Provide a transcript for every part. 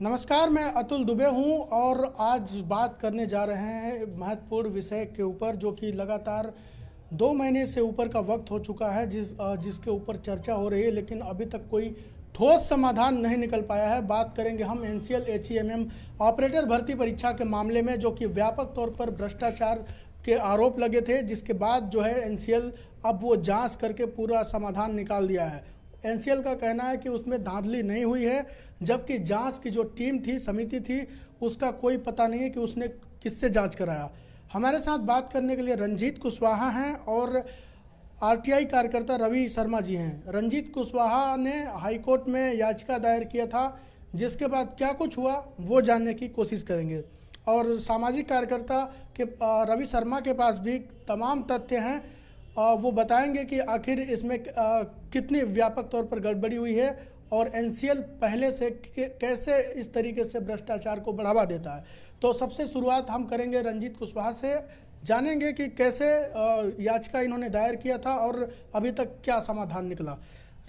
नमस्कार, मैं अतुल दुबे हूं और आज बात करने जा रहे हैं महत्वपूर्ण विषय के ऊपर, जो कि लगातार 2 महीने से ऊपर का वक्त हो चुका है जिसके ऊपर चर्चा हो रही है, लेकिन अभी तक कोई ठोस समाधान नहीं निकल पाया है। बात करेंगे हम एनसीएल एचईएमएम ऑपरेटर भर्ती परीक्षा के मामले में, जो कि व्यापक तौर पर भ्रष्टाचार के आरोप लगे थे, जिसके बाद जो है एनसीएल अब वो जांच करके पूरा समाधान निकाल दिया है। एनसीएल का कहना है कि उसमें धांधली नहीं हुई है, जबकि जांच की जो टीम थी, समिति थी, उसका कोई पता नहीं है कि उसने किससे जांच कराया। हमारे साथ बात करने के लिए रंजीत कुशवाहा हैं और आरटीआई कार्यकर्ता रवि शर्मा जी हैं। रंजीत कुशवाहा ने हाईकोर्ट में याचिका दायर किया था, जिसके बाद क्या कुछ हुआ वो जानने की कोशिश करेंगे। और सामाजिक कार्यकर्ता के रवि शर्मा के पास भी तमाम तथ्य हैं, वो बताएंगे कि आखिर इसमें कितनी व्यापक तौर पर गड़बड़ी हुई है और एनसीएल पहले से कैसे इस तरीके से भ्रष्टाचार को बढ़ावा देता है। तो सबसे शुरुआत हम करेंगे रंजीत कुशवाहा से, जानेंगे कि कैसे याचिका इन्होंने दायर किया था और अभी तक क्या समाधान निकला।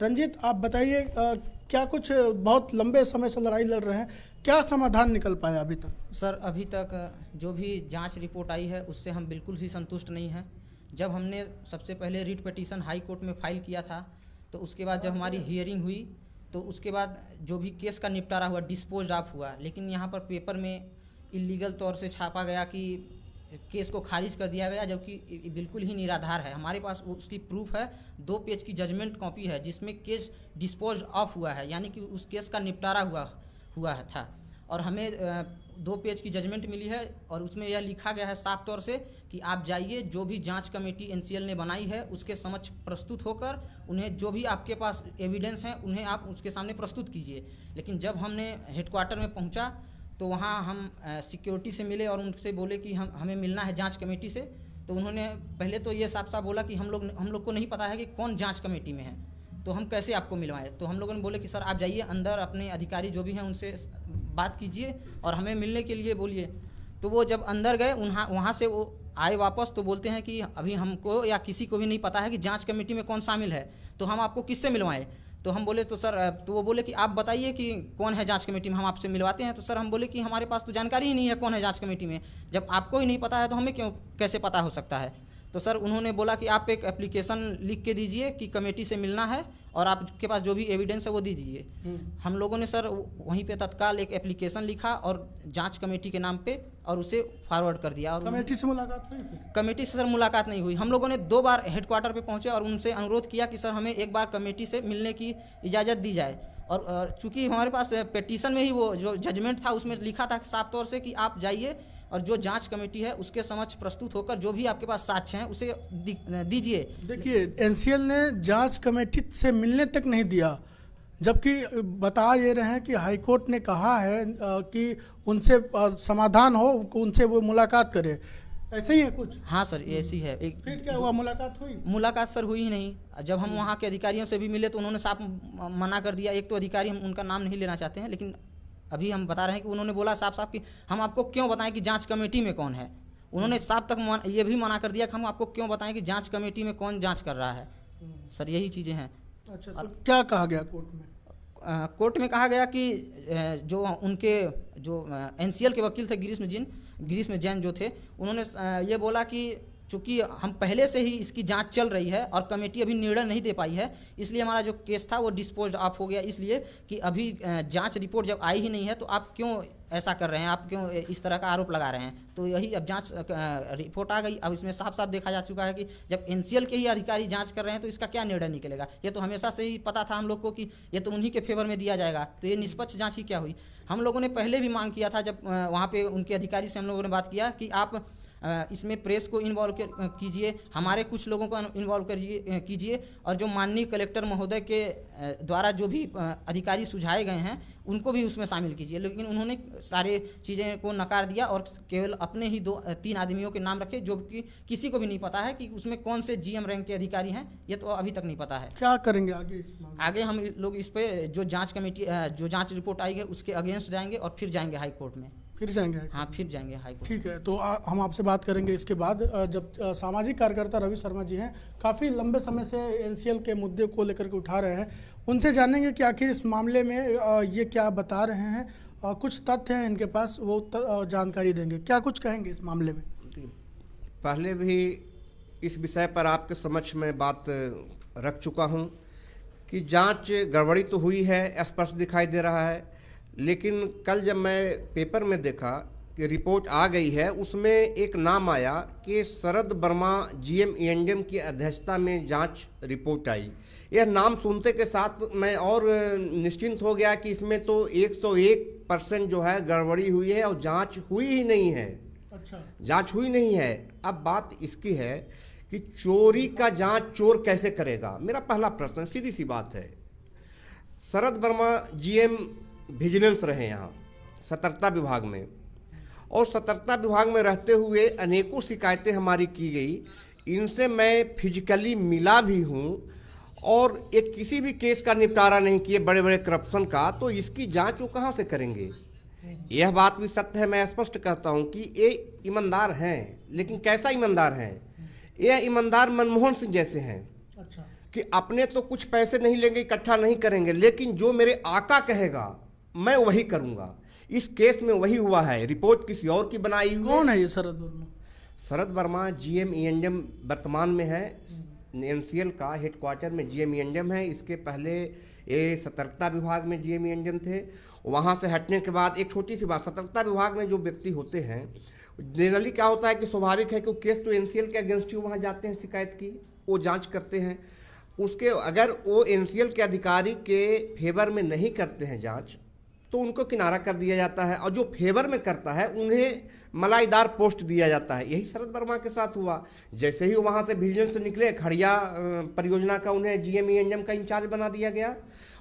रंजीत, आप बताइए, क्या कुछ बहुत लंबे समय से लड़ाई लड़ रहे हैं, क्या समाधान निकल पाया अभी तक? सर, अभी तक जो भी जांच रिपोर्ट आई है उससे हम बिल्कुल ही संतुष्ट नहीं हैं। जब हमने सबसे पहले रिट पिटीशन हाई कोर्ट में फाइल किया था, तो उसके बाद जब हमारी हियरिंग हुई तो उसके बाद जो भी केस का निपटारा हुआ, डिस्पोज ऑफ हुआ, लेकिन यहाँ पर पेपर में इलीगल तौर से छापा गया कि केस को खारिज कर दिया गया, जबकि बिल्कुल ही निराधार है। हमारे पास उसकी प्रूफ है, 2 पेज की जजमेंट कॉपी है जिसमें केस डिस्पोज ऑफ हुआ है, यानी कि उस केस का निपटारा हुआ था। और हमें 2 पेज की जजमेंट मिली है और उसमें यह लिखा गया है साफ तौर से कि आप जाइए, जो भी जांच कमेटी एनसीएल ने बनाई है उसके समक्ष प्रस्तुत होकर उन्हें जो भी आपके पास एविडेंस हैं उन्हें आप उसके सामने प्रस्तुत कीजिए। लेकिन जब हमने हेडक्वार्टर में पहुंचा तो वहां हम सिक्योरिटी से मिले और उनसे बोले कि हमें मिलना है जाँच कमेटी से। तो उन्होंने पहले तो ये साफ साफ बोला कि हम लोग को नहीं पता है कि कौन जाँच कमेटी में है, तो हम कैसे आपको मिलवाएं। तो हम लोगों ने बोले कि सर आप जाइए अंदर, अपने अधिकारी जो भी हैं उनसे बात कीजिए और हमें मिलने के लिए बोलिए। तो वो जब अंदर गए, वहाँ से वो आए वापस, तो बोलते हैं कि अभी हमको या किसी को भी नहीं पता है कि जांच कमेटी में कौन शामिल है, तो हम आपको किससे मिलवाएं। तो हम बोले तो सर, तो वो बोले कि आप बताइए कि कौन है जांच कमेटी में, हम आपसे मिलवाते हैं। तो सर हम बोले कि हमारे पास तो जानकारी ही नहीं है कौन है जांच कमेटी में, जब आपको ही नहीं पता है तो हमें कैसे पता हो सकता है। तो सर उन्होंने बोला कि आप एक एप्लीकेशन लिख के दीजिए कि कमेटी से मिलना है और आपके पास जो भी एविडेंस है वो दे दीजिए। हम लोगों ने सर वहीं पे तत्काल एक एप्लीकेशन लिखा और जांच कमेटी के नाम पे और उसे फॉरवर्ड कर दिया। और कमेटी से मुलाकात हुई? कमेटी से सर मुलाकात नहीं हुई। हम लोगों ने 2 बार हेडक्वार्टर पे पहुंचे और उनसे अनुरोध किया कि सर हमें एक बार कमेटी से मिलने की इजाज़त दी जाए। और चूँकि हमारे पास पिटीशन में ही वो जो जजमेंट था उसमें लिखा था साफ तौर से कि आप जाइए और जो जांच कमेटी है उसके समक्ष प्रस्तुत होकर जो भी आपके पास साक्ष्य हैं उसे दीजिए। देखिए, एनसीएल ने जांच कमेटी से मिलने तक नहीं दिया, जबकि बता ये रहे हैं कि हाईकोर्ट ने कहा है कि उनसे समाधान हो, उनसे वो मुलाकात करे। ऐसे ही है कुछ? हाँ सर, ऐसी है। फिर क्या हुआ, मुलाकात हुई? मुलाकात सर हुई ही नहीं। जब हम वहाँ के अधिकारियों से भी मिले तो उन्होंने साफ मना कर दिया। एक तो अधिकारी, हम उनका नाम नहीं लेना चाहते हैं, लेकिन अभी हम बता रहे हैं कि उन्होंने बोला साफ साफ कि हम आपको क्यों बताएं कि जांच कमेटी में कौन है। उन्होंने साफ तक ये भी मना कर दिया कि हम आपको क्यों बताएं कि जांच कमेटी में कौन जांच कर रहा है। सर यही चीज़ें हैं। अच्छा, तो क्या कहा गया कोर्ट में? कोर्ट में कहा गया कि जो उनके जो एनसीएल के वकील थे ग्रीष्म जैन जो थे, उन्होंने ये बोला कि चूँकि हम पहले से ही इसकी जांच चल रही है और कमेटी अभी निर्णय नहीं दे पाई है, इसलिए हमारा जो केस था वो डिस्पोज ऑफ हो गया, इसलिए कि अभी जांच रिपोर्ट जब आई ही नहीं है तो आप क्यों ऐसा कर रहे हैं, आप क्यों इस तरह का आरोप लगा रहे हैं। तो यही अब जांच रिपोर्ट आ गई। अब इसमें साफ साफ देखा जा चुका है कि जब एनसीएल के ही अधिकारी जांच कर रहे हैं तो इसका क्या निर्णय निकलेगा। ये तो हमेशा से ही पता था हम लोग को कि ये तो उन्हीं के फेवर में दिया जाएगा, तो ये निष्पक्ष जाँच ही क्या हुई। हम लोगों ने पहले भी मांग किया था, जब वहाँ पर उनके अधिकारी से हम लोगों ने बात किया कि आप इसमें प्रेस को इन्वॉल्व कीजिए, हमारे कुछ लोगों को इन्वॉल्व कीजिए और जो माननीय कलेक्टर महोदय के द्वारा जो भी अधिकारी सुझाए गए हैं उनको भी उसमें शामिल कीजिए। लेकिन उन्होंने सारे चीज़ें को नकार दिया और केवल अपने ही 2-3 आदमियों के नाम रखे, जो कि किसी को भी नहीं पता है कि उसमें कौन से जीएम रैंक के अधिकारी हैं, ये तो अभी तक नहीं पता है। क्या करेंगे आगे? आगे हम लोग इस पे जो जाँच कमेटी जो जाँच रिपोर्ट आई है उसके अगेंस्ट जाएंगे और फिर जाएंगे हाई कोर्ट में। फिर जाएंगे? हाँ, फिर जाएंगे हाई कोर्ट। ठीक है, तो हम आपसे बात करेंगे इसके बाद। जब सामाजिक कार्यकर्ता रवि शर्मा जी हैं, काफ़ी लंबे समय से एनसीएल के मुद्दे को लेकर के उठा रहे हैं, उनसे जानेंगे कि आखिर इस मामले में ये क्या बता रहे हैं कुछ तथ्य हैं इनके पास, वो जानकारी देंगे। क्या कुछ कहेंगे इस मामले में? पहले भी इस विषय पर आपके समक्ष में बात रख चुका हूं कि जांच गड़बड़ी तो हुई है, स्पष्ट दिखाई दे रहा है, लेकिन कल जब मैं पेपर में देखा कि रिपोर्ट आ गई है, उसमें एक नाम आया कि शरद वर्मा जीएम ईएनडीएम की अध्यक्षता में जांच रिपोर्ट आई। यह नाम सुनते के साथ मैं और निश्चिंत हो गया कि इसमें तो 101% जो है गड़बड़ी हुई है और जांच हुई ही नहीं है। अच्छा, जांच हुई नहीं है। अब बात इसकी है कि चोरी का जांच चोर कैसे करेगा? मेरा पहला प्रश्न, सीधी सी बात है। शरद वर्मा जीएम विजिलेंस रहे यहाँ सतर्कता विभाग में, और सतर्कता विभाग में रहते हुए अनेकों शिकायतें हमारी की गई। इनसे मैं फिजिकली मिला भी हूँ और एक किसी भी केस का निपटारा नहीं किए, बड़े बड़े करप्शन का, तो इसकी जांच वो कहाँ से करेंगे? यह बात भी सत्य है, मैं स्पष्ट कहता हूँ कि ये ईमानदार हैं, लेकिन कैसा ईमानदार हैं? यह ईमानदार मनमोहन सिंह जैसे हैं। अच्छा, कि अपने तो कुछ पैसे नहीं लेंगे, इकट्ठा नहीं करेंगे, लेकिन जो मेरे आका कहेगा मैं वही करूंगा। इस केस में वही हुआ है। रिपोर्ट किसी और की बनाई हुई। कौन है ये शरद वर्मा? शरद वर्मा जीएम ईएनडीएम वर्तमान में है, एनसीएल का हेडक्वार्टर में जीएम ईएनडीएम है। इसके पहले ये सतर्कता विभाग में जीएम ईएनडीएम थे। वहाँ से हटने के बाद एक छोटी सी बात, सतर्कता विभाग में जो व्यक्ति होते हैं, जनरली क्या होता है कि स्वाभाविक है कि केस तो एनसीएल के अगेंस्ट ही वहाँ जाते हैं, शिकायत की वो जांच करते हैं। उसके अगर वो एनसीएल के अधिकारी के फेवर में नहीं करते हैं जांच, तो उनको किनारा कर दिया जाता है, और जो फेवर में करता है उन्हें मलाईदार पोस्ट दिया जाता है। यही शरद वर्मा के साथ हुआ। जैसे ही वहाँ से विजिलेंस से निकले, खड़िया परियोजना का उन्हें जीएम ईएनडीएम का इंचार्ज बना दिया गया,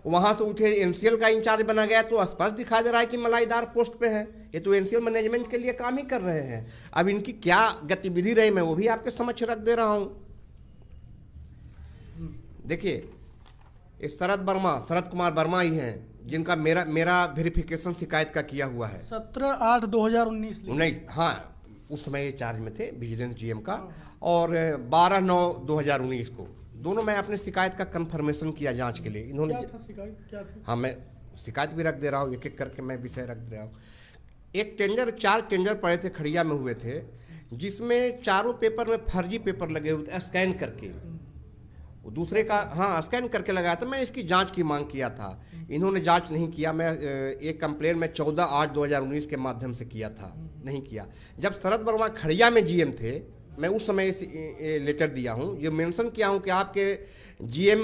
वहाँ से उठे एनसीएल का इंचार्ज बना गया, तो स्पष्ट दिखा दे रहा है कि मलाईदार पोस्ट पे है। ये तो एनसीएल मैनेजमेंट के लिए काम ही कर रहे हैं। अब इनकी क्या गतिविधि रही, मैं वो भी आपके समक्ष रख दे रहा हूँ। देखिए, ये शरद कुमार वर्मा ही हैं जिनका मेरा वेरिफिकेशन शिकायत का किया हुआ है। 17/8/2019। हाँ, उस समय ये चार्ज में थे विजिलेंस जीएम का, और 12/9/2019 को दोनों मैं अपने शिकायत का कंफर्मेशन किया जांच के लिए। इन्होंने क्या था शिकायत, क्या थी? हाँ, मैं शिकायत भी रख दे रहा हूँ, एक एक करके मैं विषय रख दे रहा हूँ। एक टेंडर, 4 टेंडर पड़े थे, खड़िया में हुए थे, जिसमें चारों पेपर में फर्जी पेपर लगे हुए थे, स्कैन करके। दूसरे का हाँ स्कैन करके लगाया था। मैं इसकी जांच की मांग किया था, इन्होंने जांच नहीं किया। मैं एक कंप्लेन में 14/8/2019 के माध्यम से किया था, नहीं किया। जब शरद वर्मा खड़िया में जीएम थे, मैं उस समय लेटर दिया हूँ, ये मेंशन किया हूँ कि आपके जीएम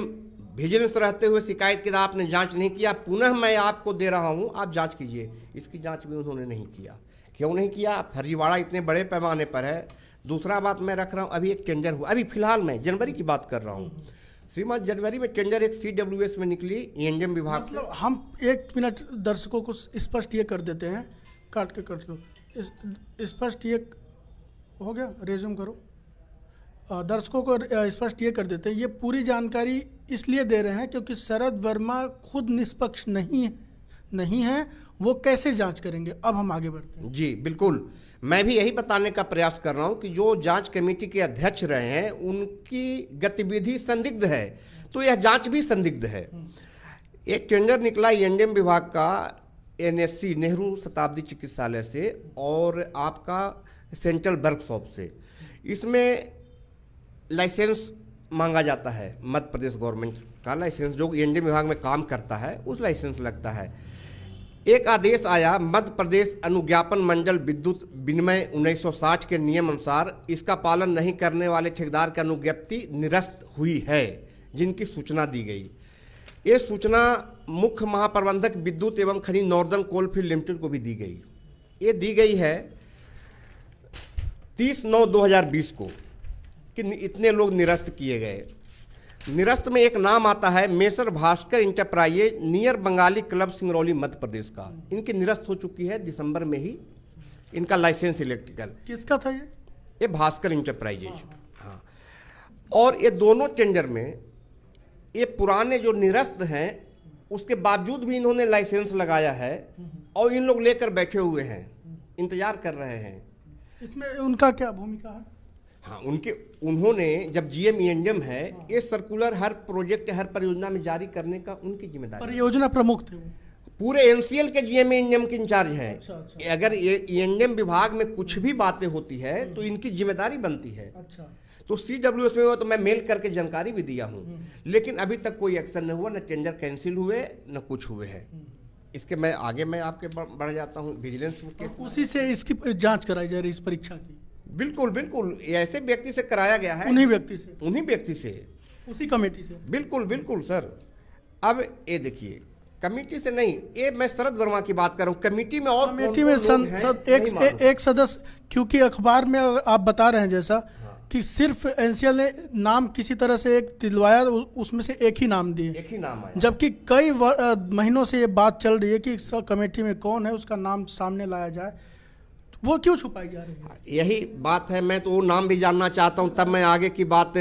विजिलेंस रहते हुए शिकायत की आपने जांच नहीं किया, पुनः मैं आपको दे रहा हूँ, आप जांच कीजिए। इसकी जांच भी उन्होंने नहीं किया। क्यों नहीं किया? फर्जीवाड़ा इतने बड़े पैमाने पर है। दूसरा बात मैं रख रहा हूँ, अभी एक टेंडर हुआ, अभी फिलहाल मैं जनवरी की बात कर रहा हूँ श्रीमान, जनवरी में टेंडर एक CWS में निकली ईएनडीएम विभाग से। मतलब हम 1 मिनट दर्शकों को स्पष्ट ये कर देते हैं, काट के कर दो, स्पष्ट ये हो गया, रेज्यूम करो। दर्शकों को स्पष्ट ये कर देते हैं, ये पूरी जानकारी इसलिए दे रहे हैं क्योंकि शरद वर्मा खुद निष्पक्ष नहीं है, वो कैसे जांच करेंगे। अब हम आगे बढ़ते हैं। जी बिल्कुल, मैं भी यही बताने का प्रयास कर रहा हूं कि जो जांच कमेटी के अध्यक्ष रहे हैं उनकी गतिविधि संदिग्ध है, तो यह जांच भी संदिग्ध है। एक टेंडर निकला ईएनडीएम विभाग का NSC नेहरू शताब्दी चिकित्सालय से और आपका सेंट्रल वर्कशॉप से। इसमें लाइसेंस मांगा जाता है, मध्य प्रदेश गवर्नमेंट का लाइसेंस, जो ईएनडीएम विभाग में काम करता है उस लाइसेंस लगता है। एक आदेश आया मध्य प्रदेश अनुज्ञापन मंडल विद्युत विनिमय 1960 के नियम अनुसार, इसका पालन नहीं करने वाले ठेकेदार की अनुज्ञप्ति निरस्त हुई है, जिनकी सूचना दी गई। ये सूचना मुख्य महाप्रबंधक विद्युत एवं खनिज नॉर्दर्न कोलफील्ड लिमिटेड को भी दी गई। ये दी गई है 30/9/2020 को कि इतने लोग निरस्त किए गए। निरस्त में एक नाम आता है Messrs Bhaskar enterprises near Bengali club Singrauli Madhya Pradesh का। इनकी निरस्त हो चुकी है दिसंबर में ही इनका लाइसेंस इलेक्ट्रिकल। किसका था ये भास्कर इंटरप्राइजेज। हाँ, और ये दोनों टेंडर में ये पुराने जो निरस्त हैं उसके बावजूद भी इन्होंने लाइसेंस लगाया है, और इन लोग लेकर बैठे हुए हैं, इंतजार कर रहे हैं। इसमें उनका क्या भूमिका है? हाँ, उन्होंने जब जीएम ईएनडीएम है, ये सर्कुलर हर प्रोजेक्ट हर परियोजना में जारी करने का उनकी जिम्मेदारी। परियोजना प्रमुख थे वो। पूरे एनसीएल के जीएम ईएनएम के इंचार्ज हैं। अच्छा। अगर ये ईएनएम विभाग में कुछ भी बातें होती है तो इनकी जिम्मेदारी बनती है। अच्छा। तो सीडब्ल्यूएस में हुआ तो मैं मेल करके जानकारी भी दिया हूँ, लेकिन अभी तक कोई एक्शन नहीं हुआ, न टेंडर कैंसिल हुए न कुछ हुए हैं। इसके मैं आगे मैं आपके बढ़ जाता हूँ विजिलेंस केस। उसी से इसकी जांच कराई जा रही है, इस परीक्षा की। बिल्कुल बिल्कुल, ऐसे व्यक्ति से कराया गया है, उन्हीं व्यक्ति से उसी कमेटी से। बिल्कुल बिल्कुल सर। अब ये देखिए, कमेटी से नहीं, ये मैं शरद वर्मा की बात कर रहा हूँ। कमेटी में और कमेटी में एक सदस्य, क्योंकि अखबार में आप बता रहे हैं जैसा कि सिर्फ एनसीएल ने नाम किसी तरह से एक दिलवाया, उसमें से एक ही नाम दिए, एक ही नाम आया, जबकि कई महीनों से ये बात चल रही है कि इस कमेटी में कौन है, उसका नाम सामने लाया जाए। वो क्यों छुपाई जा रही है? यही बात है। मैं तो वो नाम भी जानना चाहता हूँ, तब मैं आगे की बात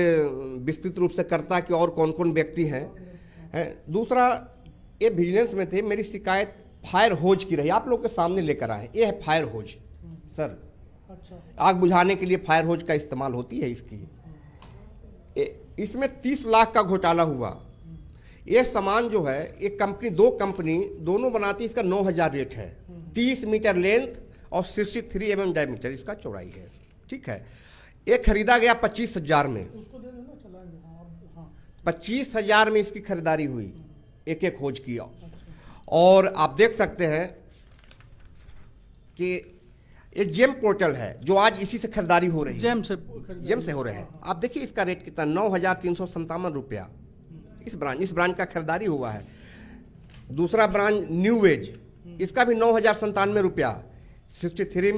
विस्तृत रूप से करता कि और कौन कौन व्यक्ति हैं। दूसरा, ये विजिलेंस में थे, मेरी शिकायत फायर होज की रही, आप लोग के सामने लेकर आए। ये है फायर होज सर। अच्छा। आग बुझाने के लिए फायर होज का इस्तेमाल होती है इसकी। इसमें 30 लाख का घोटाला हुआ। ये सामान जो है, एक कंपनी, दो कंपनी दोनों बनाती, इसका 9,000 रेट है, 30 मीटर लेंथ और 63 mm डायमीटर इसका चौड़ाई है। ठीक है, ये खरीदा गया 25,000 में, 25,000 में इसकी खरीदारी हुई, एक एक खोज किया। और आप देख सकते हैं कि ये जेम पोर्टल है जो आज इसी से खरीदारी हो रही है, जेम से हो रहे हैं। आप देखिए इसका रेट कितना, 9,357 रुपया इस ब्रांड का खरीदारी हुआ है। दूसरा ब्रांड न्यू वेज, इसका भी 9,097 रुपया, 63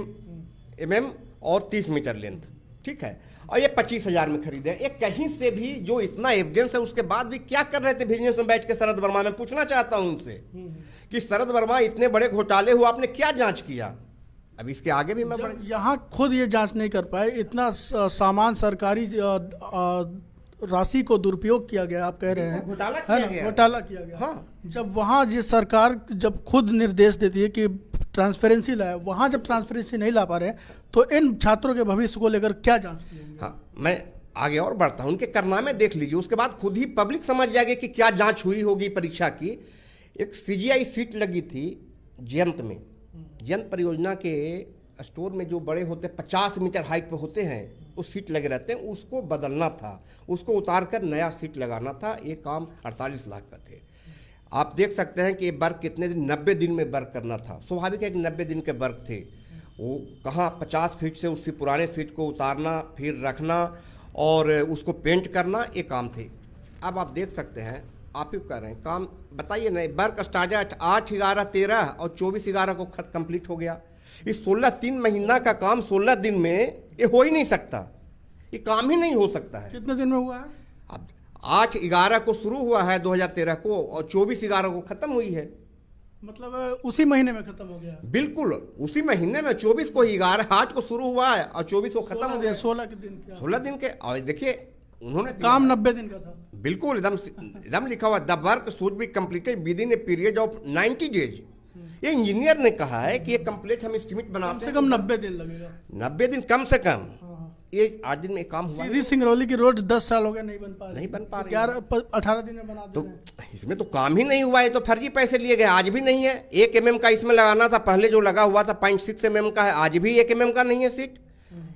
mm और 30 मीटर लेंथ। ठीक है, और ये 25,000 में खरीदे। ये कहीं से भी जो इतना एविडेंस है, उसके बाद भी क्या कर रहे थे बिजनेस में बैठ के शरद वर्मा? मैं पूछना चाहता हूं उनसे कि शरद वर्मा, इतने बड़े घोटाले हुआ, आपने क्या जांच किया? अब इसके आगे भी मैं यहाँ खुद ये जांच नहीं कर पाए, इतना सामान सरकारी राशि को दुरुपयोग किया गया, आप कह रहे हैं घोटाला किया गया। हाँ। जब वहाँ जिस सरकार जब खुद निर्देश देती है कि ट्रांसपेरेंसी लाए, वहाँ जब ट्रांसपेरेंसी नहीं ला पा रहे हैं, तो इन छात्रों के भविष्य को लेकर क्या जांच की? हाँ, मैं आगे और बढ़ता हूँ, उनके कारनामे देख लीजिए, उसके बाद खुद ही पब्लिक समझ जाएगी कि क्या जांच हुई होगी परीक्षा की। एक सीजीआई सीट लगी थी जयंत में, जयंत परियोजना के स्टोर में जो बड़े होते 50 मीटर हाइट पे होते हैं, उस सीट लगे रहते हैं, उसको बदलना था, उसको उतार कर नया सीट लगाना था। ये काम 48 लाख का थे। आप देख सकते हैं कि ये वर्क कितने दिन, 90 दिन में वर्क करना था। स्वाभाविक है कि 90 दिन के वर्क थे। वो कहाँ 50 फीट से उससे पुराने सीट को उतारना, फिर रखना और उसको पेंट करना, ये काम थे। अब आप देख सकते हैं, आप ही कह रहे हैं काम, बताइए ना, वर्क स्टार्ट 8/11/13 और 24/11 को खत कंप्लीट हो गया। इस 3 महीना का काम 16 दिन में ये हो ही नहीं सकता, ये काम ही नहीं हो सकता है। कितने दिन में हुआ है? अब 8/11 को शुरू हुआ है 2013 को और 24/11 को खत्म हुई है। मतलब उसी महीने में खत्म हो गया? बिल्कुल उसी महीने में, 24 को 8 को शुरू हुआ है और 24 को खत्म हो गया। 16 दिन के। और देखिए उन्होंने काम 90 दिन का था। बिल्कुल एकदम लिखा हुआ, the work should be completed with in a period of 90 days. ये इंजीनियर ने कहा है कि ये कंप्लीट हम एस्टीमेट बनाते हैं, कम से कम 90 दिन लगेगा। 90 दिन कम से कम। ये 8 दिन में काम हुआ। सीधी सिंगरौली की रोड 10 साल हो गए, नहीं बन पा रही। 18 दिन में बना तो इसमें तो काम ही नहीं हुआ है, तो फर्जी पैसे लिए गए। आज भी नहीं है। 1 mm का इसमें लगाना था, पहले जो लगा हुआ था 0.6 mm का है, आज भी 1 mm का नहीं है सीट।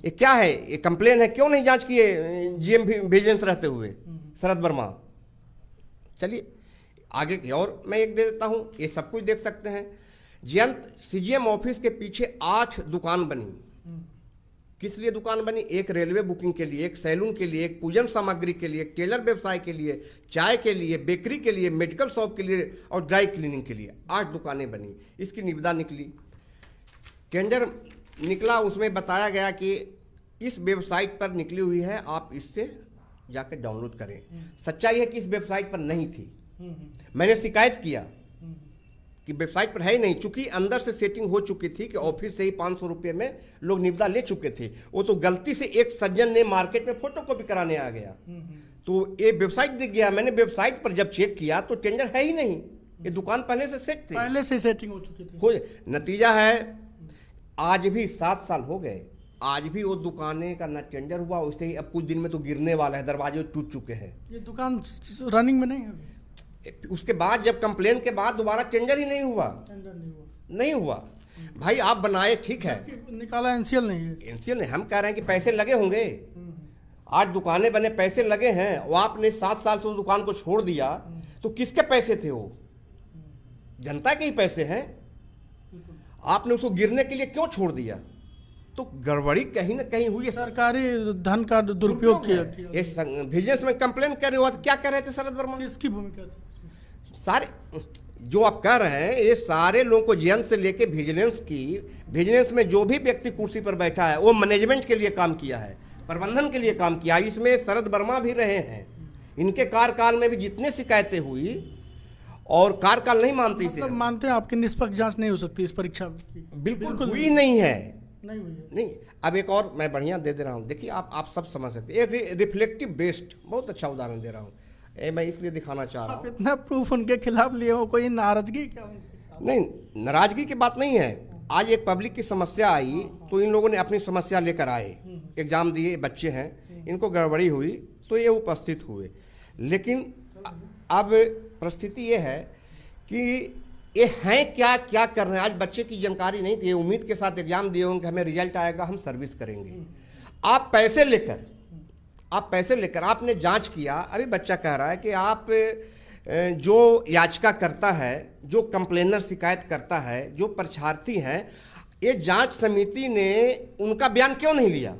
ये क्या है? ये कंप्लेन है, क्यों नहीं जांच किए जीएम विजिलेंस रहते हुए शरद वर्मा? चलिए आगे की और मैं एक दे देता हूं, ये सब कुछ देख सकते हैं। जयंत सीजीएम ऑफिस के पीछे 8 दुकान बनी। किस लिए दुकान बनी? एक रेलवे बुकिंग के लिए, एक सैलून के लिए, एक पूजन सामग्री के लिए, एक टेलर व्यवसाय के लिए, चाय के लिए, बेकरी के लिए, मेडिकल शॉप के लिए और ड्राई क्लीनिंग के लिए 8 दुकानें बनी। इसकी निविदा निकली, टेंडर निकला, उसमें बताया गया कि इस वेबसाइट पर निकली हुई है, आप इससे जाकर डाउनलोड करें। सच्चाई है कि इस वेबसाइट पर नहीं थी। मैंने शिकायत किया कि वेबसाइट पर है ही नहीं, चूंकि अंदर से सेटिंग हो चुकी थी कि ऑफिस से ही 500 रुपये में लोग निविदा ले चुके थे। वो तो गलती से एक सज्जन ने मार्केट में फोटोकॉपी कराने आ गया, तो ये वेबसाइट दिख गया। मैंने वेबसाइट पर जब चेक किया तो टेंडर है ही नहीं, ये दुकान पहले से सेट थी, पहले से सेटिंग हो चुकी थी। नतीजा है आज भी 7 साल हो गए, आज भी वो दुकानें का ना टेंडर हुआ। वैसे ही अब कुछ दिन में तो गिरने वाला है, दरवाजे टूट चुके हैं। ये दुकान रनिंग में नहीं है। उसके बाद जब कंप्लेन के बाद दोबारा टेंडर ही नहीं हुआ, टेंडर नहीं हुआ, नहीं हुआ। भाई आप बनाए ठीक है, निकाला एनसीएल नहीं है। एनसीएल नहीं, हम कह रहे हैं कि पैसे लगे होंगे, आज दुकानें बने, पैसे लगे हैं, वो आपने 7 साल से उस दुकान को छोड़ दिया, तो किसके पैसे थे वो? जनता के ही पैसे हैं। आपने उसको गिरने के लिए क्यों छोड़ दिया? तो गड़बड़ी कहीं ना कहीं हुई है, सरकारी धन का दुरुपयोग किया। बिजनेस में कंप्लेन कर रहे हो, क्या कर रहे थे शरद वर्मा? किसकी भूमिका थी? सारे जो आप कह रहे हैं, ये सारे लोगों को जेल से लेके विजिलेंस में जो भी व्यक्ति कुर्सी पर बैठा है वो मैनेजमेंट के लिए काम किया है, प्रबंधन के लिए काम किया। इसमें शरद वर्मा भी रहे हैं। इनके कार्यकाल में भी जितने शिकायतें हुई और कार्यकाल नहीं मानते इसे, मतलब मानते हैं आपकी निष्पक्ष जांच नहीं हो सकती इस परीक्षा की? बिल्कुल हुई नहीं है, नहीं हुई है। नहीं। अब एक और मैं बढ़िया दे रहा हूँ, देखिए आप सब समझ सकते हैं। एक रिफ्लेक्टिव बेस्ड बहुत अच्छा उदाहरण दे रहा हूँ, मैं इसलिए दिखाना चाह रहा आप हूँ। इतना प्रूफ उनके खिलाफ लिए हो, कोई नाराजगी क्या उनसे? नहीं, नाराजगी की बात नहीं है। आज एक पब्लिक की समस्या आई तो इन लोगों ने अपनी समस्या लेकर आए, एग्जाम दिए, बच्चे हैं, इनको गड़बड़ी हुई तो ये उपस्थित हुए। लेकिन अब परिस्थिति ये है कि ये हैं क्या क्या कर रहे हैं। आज बच्चे की जानकारी नहीं थी, उम्मीद के साथ एग्जाम दिए होंगे, हमें रिजल्ट आएगा, हम सर्विस करेंगे। आप पैसे लेकर आपने जांच किया। अभी बच्चा कह रहा है कि आप जो याचिका करता है, जो कंप्लेनर शिकायत करता है, जो परीक्षार्थी हैं, ये जांच समिति ने उनका बयान क्यों नहीं लिया?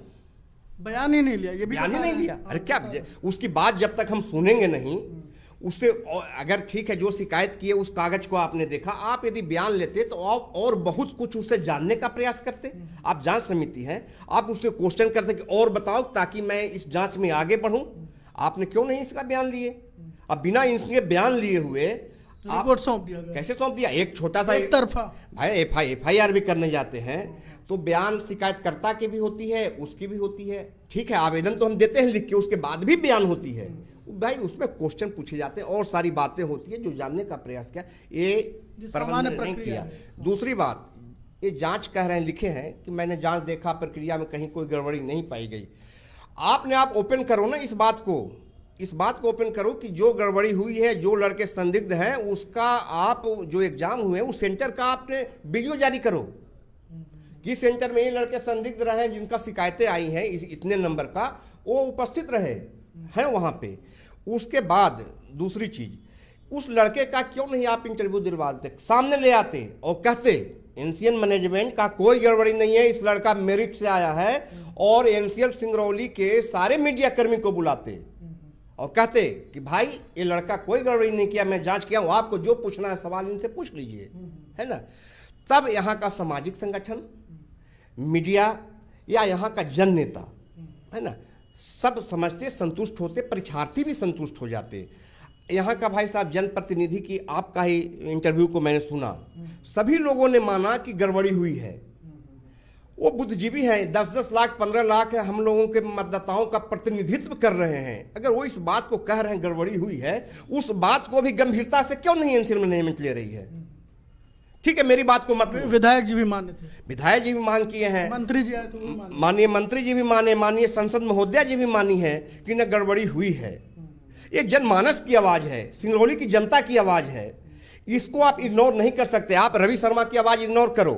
बयान ही नहीं लिया, ये भी बयान ही बता नहीं रहे लिया। हैं। अरे क्या उसकी बात जब तक हम सुनेंगे नहीं, उससे अगर ठीक है जो शिकायत किए उस कागज को आपने देखा, आप यदि बयान लेते तो आप और बहुत कुछ उससे जानने का प्रयास करते। आप जांच समिति हैं, आप उससे क्वेश्चन करते कि और बताओ ताकि मैं इस जांच में आगे बढ़ूं। आपने क्यों नहीं इसका बयान लिए? अब बिना इसके बयान लिए हुए रिपोर्ट सौंप दिया गया। कैसे सौंप दिया? एक छोटा सा एक तरफा। भाई FIR भी करने जाते हैं तो बयान शिकायतकर्ता की भी होती है, उसकी भी होती है। ठीक है, आवेदन तो हम देते हैं लिख के, उसके बाद भी बयान होती है भाई, उसमें क्वेश्चन पूछे जाते हैं और सारी बातें होती है जो जानने का प्रयास किया, ये प्रबंधन नहीं किया। दूसरी बात, ये जांच कह रहे हैं, लिखे हैं कि मैंने जांच देखा, प्रक्रिया में कहीं कोई गड़बड़ी नहीं पाई गई। आप ओपन करो ना इस बात को ओपन करो कि जो गड़बड़ी हुई है, जो लड़के संदिग्ध हैं, उसका आप जो एग्जाम हुए उस सेंटर का आपने वीडियो जारी करो कि सेंटर में ये लड़के संदिग्ध रहे जिनका शिकायतें आई हैं इतने नंबर का, वो उपस्थित रहे हैं वहाँ पे। उसके बाद दूसरी चीज, उस लड़के का क्यों नहीं आप इंटरव्यू दिलवाते, सामने ले आते और कहते एनसीएल मैनेजमेंट का कोई गड़बड़ी नहीं है, इस लड़का मेरिट से आया है, और एनसीएल सिंगरौली के सारे मीडिया कर्मी को बुलाते और कहते कि भाई ये लड़का कोई गड़बड़ी नहीं किया, मैं जांच किया हूं, आपको जो पूछना है सवाल इनसे पूछ लीजिए, है ना। तब यहाँ का सामाजिक संगठन, मीडिया या यहाँ का जन नेता, है ना, सब समझते, संतुष्ट होते, परीक्षार्थी भी संतुष्ट हो जाते। यहाँ का भाई साहब जनप्रतिनिधि की आपका ही इंटरव्यू को मैंने सुना, सभी लोगों ने माना कि गड़बड़ी हुई है। वो बुद्धिजीवी हैं, 10-10 लाख 15 लाख हम लोगों के मतदाताओं का प्रतिनिधित्व कर रहे हैं। अगर वो इस बात को कह रहे हैं गड़बड़ी हुई है, उस बात को भी गंभीरता से क्यों नहीं एनसीएल मैनेजमेंट ले रही है? ठीक है, मेरी बात को मत, विधायक जी भी माने थे, विधायक जी भी मांग किए हैं, मंत्री जी आए तो भी माने, माननीय मंत्री जी भी माने, माननीय संसद महोदया जी भी मानी है कि न गड़बड़ी हुई है। ये जनमानस की आवाज है, सिंगरौली की जनता की आवाज है, इसको आप इग्नोर नहीं कर सकते। आप रवि शर्मा की आवाज इग्नोर करो,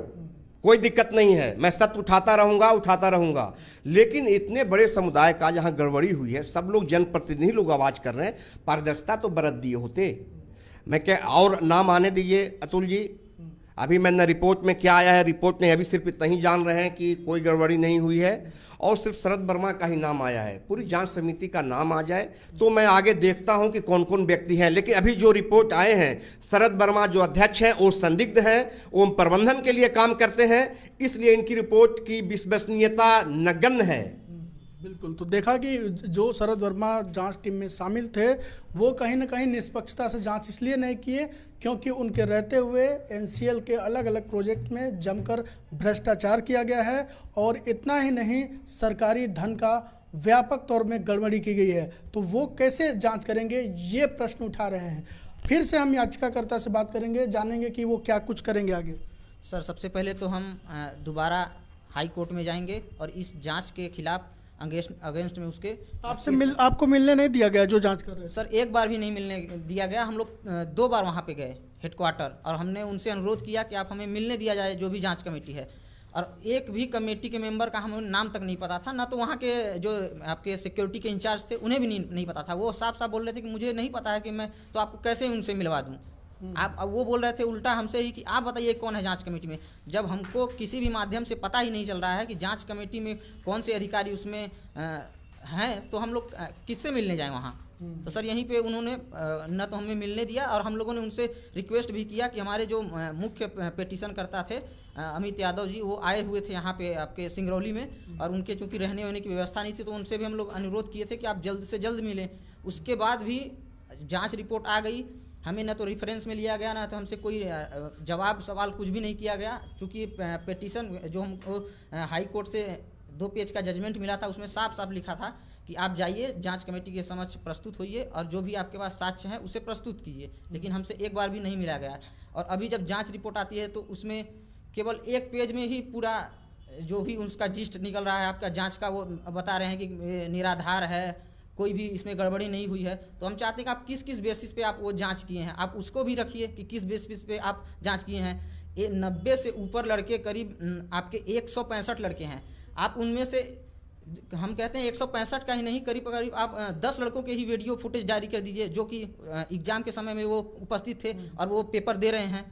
कोई दिक्कत नहीं है, मैं सत्य उठाता रहूंगा, लेकिन इतने बड़े समुदाय का जहां गड़बड़ी हुई है, सब लोग जनप्रतिनिधि लोग आवाज कर रहे हैं, पारदर्शिता तो बरत दिए होते। मैं क्या और नाम आने दीजिए अतुल जी, अभी मैंने रिपोर्ट में क्या आया है, रिपोर्ट में अभी सिर्फ इतना ही जान रहे हैं कि कोई गड़बड़ी नहीं हुई है और सिर्फ शरद वर्मा का ही नाम आया है। पूरी जांच समिति का नाम आ जाए तो मैं आगे देखता हूं कि कौन कौन व्यक्ति हैं। लेकिन अभी जो रिपोर्ट आए हैं, शरद वर्मा जो अध्यक्ष हैं वो संदिग्ध हैं, वो प्रबंधन के लिए काम करते हैं, इसलिए इनकी रिपोर्ट की विश्वसनीयता नगण्य है। बिल्कुल। तो देखा कि जो शरद वर्मा जांच टीम में शामिल थे वो कहीं ना कहीं निष्पक्षता से जांच इसलिए नहीं किए क्योंकि उनके रहते हुए एनसीएल के अलग अलग प्रोजेक्ट में जमकर भ्रष्टाचार किया गया है, और इतना ही नहीं, सरकारी धन का व्यापक तौर में गड़बड़ी की गई है। तो वो कैसे जांच करेंगे, ये प्रश्न उठा रहे हैं। फिर से हम याचिकाकर्ता से बात करेंगे, जानेंगे कि वो क्या कुछ करेंगे आगे। सर, सबसे पहले तो हम दोबारा हाई कोर्ट में जाएंगे और इस जांच के खिलाफ अगेंस्ट में उसके आपको मिलने नहीं दिया गया जो जांच कर रहे थे? सर एक बार भी नहीं मिलने दिया गया। हम लोग 2 बार वहाँ पे गए हेडक्वार्टर, और हमने उनसे अनुरोध किया कि आप हमें मिलने दिया जाए जो भी जांच कमेटी है, और एक भी कमेटी के मेंबर का हमें नाम तक नहीं पता था, ना तो वहाँ के जो आपके सिक्योरिटी के इंचार्ज थे उन्हें भी नहीं पता था। वो साफ साफ बोल रहे थे कि मुझे नहीं पता है कि मैं तो आपको कैसे उनसे मिलवा दूँ। आप अब वो बोल रहे थे उल्टा हमसे ही कि आप बताइए कौन है जांच कमेटी में, जब हमको किसी भी माध्यम से पता ही नहीं चल रहा है कि जांच कमेटी में कौन से अधिकारी उसमें हैं, तो हम लोग किससे मिलने जाएं वहाँ। तो सर यहीं पे उन्होंने न तो हमें मिलने दिया, और हम लोगों ने उनसे रिक्वेस्ट भी किया कि हमारे जो मुख्य पेटिशन करता थे अमित यादव जी, वो आए हुए थे यहाँ पे आपके सिंगरौली में, और उनके चूँकि रहने वहने की व्यवस्था नहीं थी, तो उनसे भी हम लोग अनुरोध किए थे कि आप जल्द से जल्द मिलें। उसके बाद भी जाँच रिपोर्ट आ गई, हमें न तो रेफरेंस में लिया गया, ना तो हमसे कोई जवाब सवाल कुछ भी नहीं किया गया। चूँकि पेटिशन जो हमको हाई कोर्ट से 2 पेज का जजमेंट मिला था, उसमें साफ साफ लिखा था कि आप जाइए जांच कमेटी के समक्ष प्रस्तुत होइए और जो भी आपके पास साक्ष्य हैं उसे प्रस्तुत कीजिए, लेकिन हमसे एक बार भी नहीं मिला गया। और अभी जब जांच रिपोर्ट आती है तो उसमें केवल 1 पेज में ही पूरा जो भी उसका जिस्ट निकल रहा है आपका जांच का, वो बता रहे हैं कि निराधार है, कोई भी इसमें गड़बड़ी नहीं हुई है। तो हम चाहते हैं कि आप किस किस बेसिस पे आप वो जांच किए हैं, आप उसको भी रखिए कि किस बेसिस पे आप जांच किए हैं। ये 90 से ऊपर लड़के, करीब आपके 165 लड़के हैं, आप उनमें से हम कहते हैं 165 का ही नहीं, करीब करीब आप 10 लड़कों के ही वीडियो फुटेज जारी कर दीजिए जो कि एग्जाम के समय में वो उपस्थित थे और वो पेपर दे रहे हैं।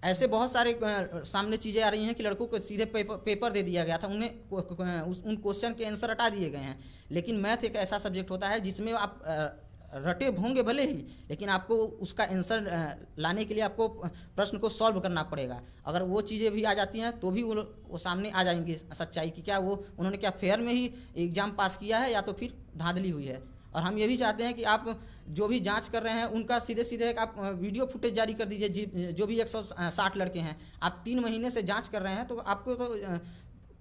ऐसे बहुत सारे सामने चीज़ें आ रही हैं कि लड़कों को सीधे पेपर दे दिया गया था, उन्हें उन क्वेश्चन के आंसर हटा दिए गए हैं। लेकिन मैथ एक ऐसा सब्जेक्ट होता है जिसमें आप रटे होंगे भले ही, लेकिन आपको उसका आंसर लाने के लिए आपको प्रश्न को सॉल्व करना पड़ेगा। अगर वो चीज़ें भी आ जाती हैं तो भी वो सामने आ जाएंगे सच्चाई की, क्या वो उन्होंने क्या फेयर में ही एग्ज़ाम पास किया है या तो फिर धांधली हुई है। और हम ये भी चाहते हैं कि आप जो भी जांच कर रहे हैं उनका सीधे सीधे आप वीडियो फुटेज जारी कर दीजिए। जो भी 160 लड़के हैं, आप 3 महीने से जांच कर रहे हैं, तो आपको तो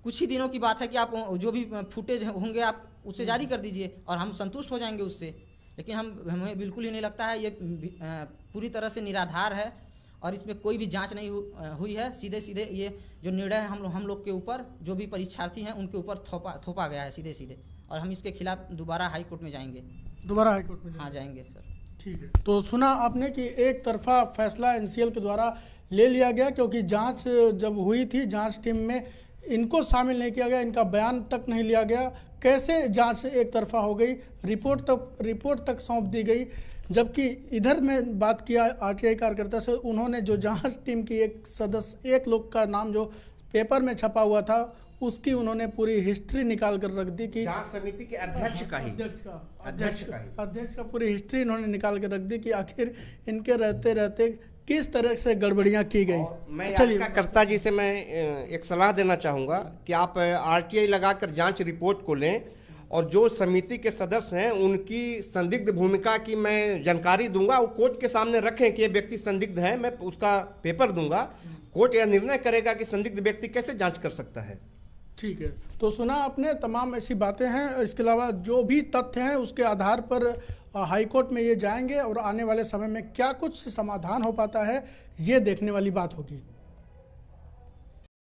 कुछ ही दिनों की बात है कि आप जो भी फुटेज होंगे आप उसे जारी कर दीजिए और हम संतुष्ट हो जाएंगे उससे। लेकिन हमें बिल्कुल ही नहीं लगता है, ये पूरी तरह से निराधार है और इसमें कोई भी जांच नहीं हुई है। सीधे सीधे ये जो निर्णय है हम लोग के ऊपर, जो भी परीक्षार्थी हैं उनके ऊपर थोपा गया है सीधे सीधे, और हम इसके खिलाफ दोबारा हाई कोर्ट में जाएंगे। दोबारा हाई कोर्ट में? हाँ जाएंगे सर। ठीक है। तो सुना आपने कि एक तरफा फैसला एनसीएल के द्वारा ले लिया गया, क्योंकि जांच जब हुई थी जांच टीम में इनको शामिल नहीं किया गया, इनका बयान तक नहीं लिया गया। कैसे जांच एक तरफा हो गई, रिपोर्ट तक सौंप दी गई। जबकि इधर में बात किया आरटीआई कार्यकर्ता से, उन्होंने जो जांच टीम की एक सदस्य, एक लोग का नाम जो पेपर में छपा हुआ था, उसकी उन्होंने पूरी हिस्ट्री निकाल कर रख दी कि जांच समिति के अध्यक्ष का पूरी हिस्ट्री इन्होंने निकाल कर रख दी कि आखिर इनके रहते रहते किस तरह से गड़बड़ियां की गई। मैं याचिकाकर्ता जी से मैं एक सलाह देना चाहूँगा कि आप आरटीआई लगाकर जांच रिपोर्ट को लें और जो समिति के सदस्य हैं उनकी संदिग्ध भूमिका की मैं जानकारी दूंगा, वो कोर्ट के सामने रखें कि ये व्यक्ति संदिग्ध है, मैं उसका पेपर दूंगा। कोर्ट यह निर्णय करेगा कि संदिग्ध व्यक्ति कैसे जांच कर सकता है। ठीक है। तो सुना आपने, तमाम ऐसी बातें हैं। इसके अलावा जो भी तथ्य हैं उसके आधार पर हाई कोर्ट में ये जाएंगे और आने वाले समय में क्या कुछ समाधान हो पाता है, ये देखने वाली बात होगी।